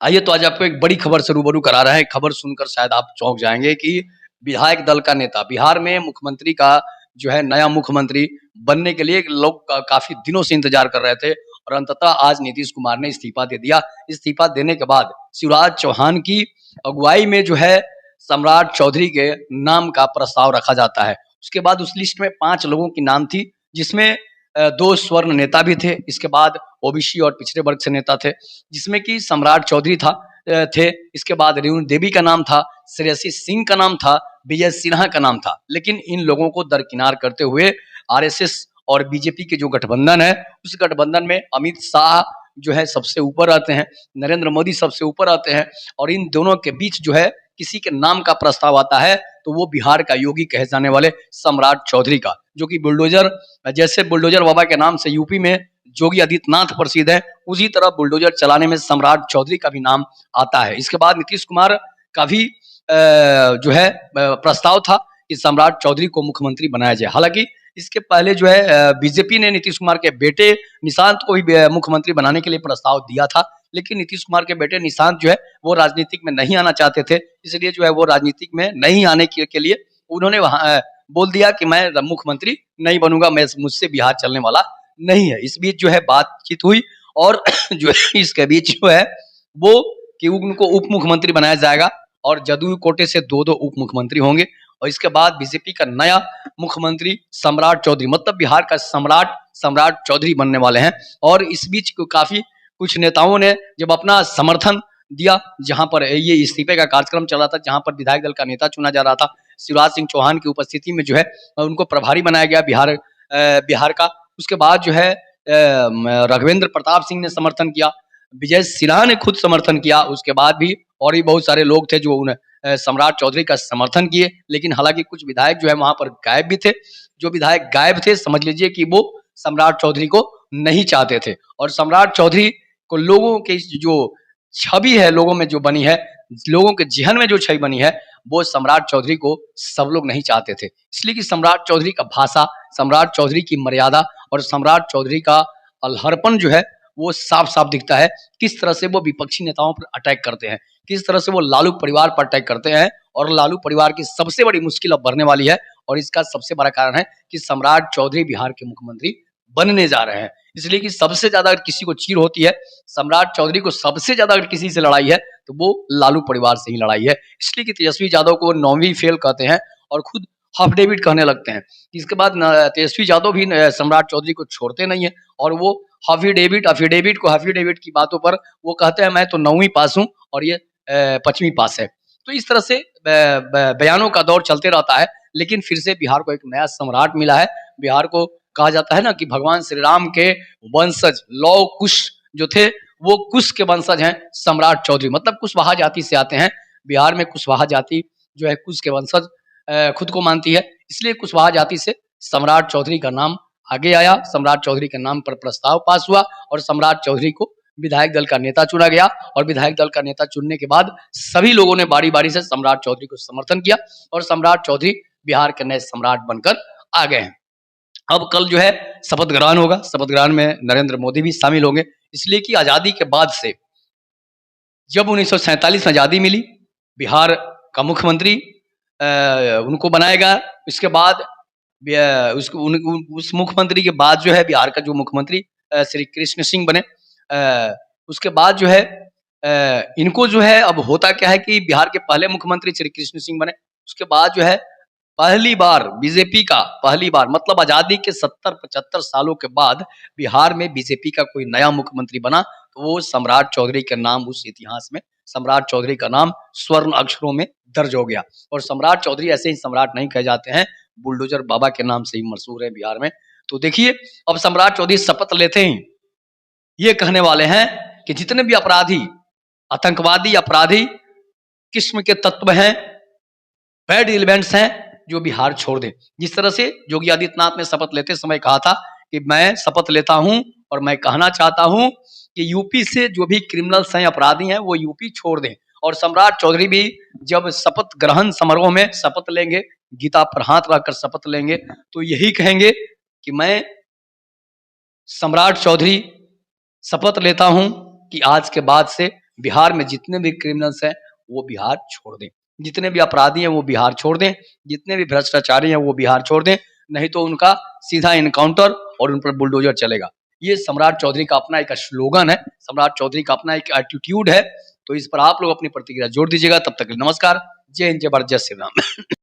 आइए तो आज आपको एक बड़ी खबर से रूबरू करा रहे हैं। खबर सुनकर शायद आप चौंक जाएँगे कि विधायक दल का नेता बिहार में मुख्यमंत्री का जो है नया मुख्यमंत्री बनने के लिए लोग काफ़ी दिनों से इंतज़ार कर रहे थे और अंततः आज नीतीश कुमार ने इस्तीफ़ा दे दिया। इस्तीफ़ा देने के बाद शिवराज चौहान की अगुवाई में जो है सम्राट चौधरी के नाम का प्रस्ताव रखा जाता है। उसके बाद उस लिस्ट में 5 लोगों की नाम थी, जिसमें 2 स्वर्ण नेता भी थे। इसके बाद ओबीसी और पिछड़े वर्ग से नेता थे, जिसमें कि सम्राट चौधरी थे। इसके बाद रेणु देवी का नाम था, श्रेयसी सिंह का नाम था, विजय सिन्हा का नाम था। लेकिन इन लोगों को दरकिनार करते हुए आरएसएस और बीजेपी के जो गठबंधन है, उस गठबंधन में अमित शाह जो है सबसे ऊपर आते हैं, नरेंद्र मोदी सबसे ऊपर आते हैं और इन दोनों के बीच जो है किसी के नाम का प्रस्ताव आता है तो वो बिहार का योगी कहे जाने वाले सम्राट चौधरी का, जो कि बुलडोजर, जैसे बुलडोजर बाबा के नाम से यूपी में योगी आदित्यनाथ प्रसिद्ध है, उसी तरह बुलडोजर चलाने में सम्राट चौधरी का भी नाम आता है। इसके बाद नीतीश कुमार का भी जो है प्रस्ताव था कि सम्राट चौधरी को मुख्यमंत्री बनाया जाए। हालांकि इसके पहले जो है बीजेपी ने नीतीश कुमार के बेटे निशांत को भी मुख्यमंत्री बनाने के लिए प्रस्ताव दिया था, लेकिन नीतीश कुमार के बेटे निशांत जो है वो राजनीतिक में नहीं आना चाहते थे, इसलिए जो है वो राजनीतिक में नहीं आने के लिए उन्होंने वहाँ बोल दिया कि मैं मुख्यमंत्री नहीं बनूंगा, मैं मुझसे बिहार चलने वाला नहीं है। इस बीच जो है बातचीत हुई और जो है इसके बीच जो है वो कि उनको उप मुख्यमंत्री बनाया जाएगा और जदयू कोटे से 2-2 उप मुख्यमंत्री होंगे और इसके बाद बीजेपी का नया मुख्यमंत्री सम्राट चौधरी, मतलब बिहार का सम्राट चौधरी बनने वाले हैं। और इस बीच काफी कुछ नेताओं ने जब अपना समर्थन दिया, जहां पर ये इस्तीफे का कार्यक्रम चल रहा था, जहां पर विधायक दल का नेता चुना जा रहा था, शिवराज सिंह चौहान की उपस्थिति में जो है उनको प्रभारी बनाया गया बिहार का। उसके बाद जो है राघवेंद्र प्रताप सिंह ने समर्थन किया, विजय सिन्हा ने खुद समर्थन किया। उसके बाद भी और भी बहुत सारे लोग थे जो सम्राट चौधरी का समर्थन किए, लेकिन हालांकि कुछ विधायक जो है वहां पर गायब भी थे। जो विधायक गायब थे, समझ लीजिए कि वो सम्राट चौधरी को नहीं चाहते थे और सम्राट चौधरी को लोगों के जो छवि है, लोगों में जो बनी है, लोगों के ज़हन में जो छवि बनी है, वो सम्राट चौधरी को सब लोग नहीं चाहते थे। इसलिए कि सम्राट चौधरी का भाषा, सम्राट चौधरी की मर्यादा और सम्राट चौधरी का अल्हड़पन जो है वो साफ-साफ दिखता है। किस तरह से वो विपक्षी नेताओं पर अटैक करते हैं, किस तरह से वो लालू परिवार पर अटैक करते हैं और लालू परिवार की सबसे बड़ी मुश्किल अब बढ़ने वाली है और इसका सबसे बड़ा कारण है कि सम्राट चौधरी बिहार के मुख्यमंत्री बनने जा रहे हैं। इसलिए कि सबसे ज़्यादा अगर किसी को चीड़ होती है, सम्राट चौधरी को सबसे ज़्यादा अगर किसी से लड़ाई है, तो वो लालू परिवार से ही लड़ाई है। इसलिए कि तेजस्वी यादव को 9वीं फेल कहते हैं और खुद अफ़िडेविट कहने लगते हैं। इसके बाद तेजस्वी यादव भी सम्राट चौधरी को छोड़ते नहीं हैं और वो अफ़िडेविट की बातों पर वो कहते हैं मैं तो 9वीं पास हूँ और ये 5वीं पास है। तो इस तरह से बयानों का दौर चलते रहता है, लेकिन फिर से बिहार को एक नया सम्राट मिला है। बिहार को कहा जाता है ना कि भगवान श्री राम के वंशज लौ कुश जो थे, वो कुश के वंशज हैं सम्राट चौधरी, मतलब कुशवाहा जाति से आते हैं। बिहार में कुशवाहा जाति जो है कुश के वंशज खुद को मानती है, इसलिए कुशवाहा जाति से सम्राट चौधरी का नाम आगे आया। सम्राट चौधरी के नाम पर प्रस्ताव पास हुआ और सम्राट चौधरी को विधायक दल का नेता चुना गया और विधायक दल का नेता चुनने के बाद सभी लोगों ने बारी-बारी से सम्राट चौधरी को समर्थन किया और सम्राट चौधरी बिहार के नए सम्राट बनकर आ गए हैं। अब कल जो है शपथ ग्रहण होगा, शपथ ग्रहण में नरेंद्र मोदी भी शामिल होंगे, इसलिए कि आज़ादी के बाद से जब 1947 में आज़ादी मिली, बिहार का मुख्यमंत्री उनको बनाया गया। इसके बाद उस मुख्यमंत्री के बाद जो है बिहार का जो मुख्यमंत्री श्री कृष्ण सिंह बने। उसके बाद जो है इनको जो है अब होता क्या है कि बिहार के पहले मुख्यमंत्री श्री कृष्ण सिंह बने। उसके बाद जो है पहली बार बीजेपी का मतलब आज़ादी के 70-75 सालों के बाद बिहार में बीजेपी का कोई नया मुख्यमंत्री बना, तो वो सम्राट चौधरी के नाम उस इतिहास में सम्राट चौधरी का नाम स्वर्ण अक्षरों में दर्ज हो गया। और सम्राट चौधरी ऐसे ही सम्राट नहीं कहे जाते हैं, बुलडोजर बाबा के नाम से ही मशहूर है बिहार में। तो देखिए अब सम्राट चौधरी शपथ लेते ही ये कहने वाले हैं कि जितने भी अपराधी, आतंकवादी, अपराधी किस्म के तत्व हैं, बैड एलिमेंट्स हैं, जो बिहार छोड़ दें। जिस तरह से योगी आदित्यनाथ ने शपथ लेते समय कहा था कि मैं शपथ लेता हूं और मैं कहना चाहता हूं कि यूपी से जो भी क्रिमिनल्स हैं, अपराधी हैं, वो यूपी छोड़ दें। और सम्राट चौधरी भी जब शपथ ग्रहण समारोह में शपथ लेंगे, गीता पर हाथ रखकर शपथ लेंगे, तो यही कहेंगे कि मैं सम्राट चौधरी शपथ लेता हूं कि आज के बाद से बिहार में जितने भी क्रिमिनल्स हैं वो बिहार छोड़ दें, जितने भी अपराधी हैं वो बिहार छोड़ दें, जितने भी भ्रष्टाचारी हैं वो बिहार छोड़ दें, नहीं तो उनका सीधा इनकाउंटर और उन पर बुलडोजर चलेगा। ये सम्राट चौधरी का अपना एक स्लोगन है, सम्राट चौधरी का अपना एक एटीट्यूड है। तो इस पर आप लोग अपनी प्रतिक्रिया जोड़ दीजिएगा। तब तक के लिए नमस्कार, जय हिंद, जय भारत, जय श्री राम।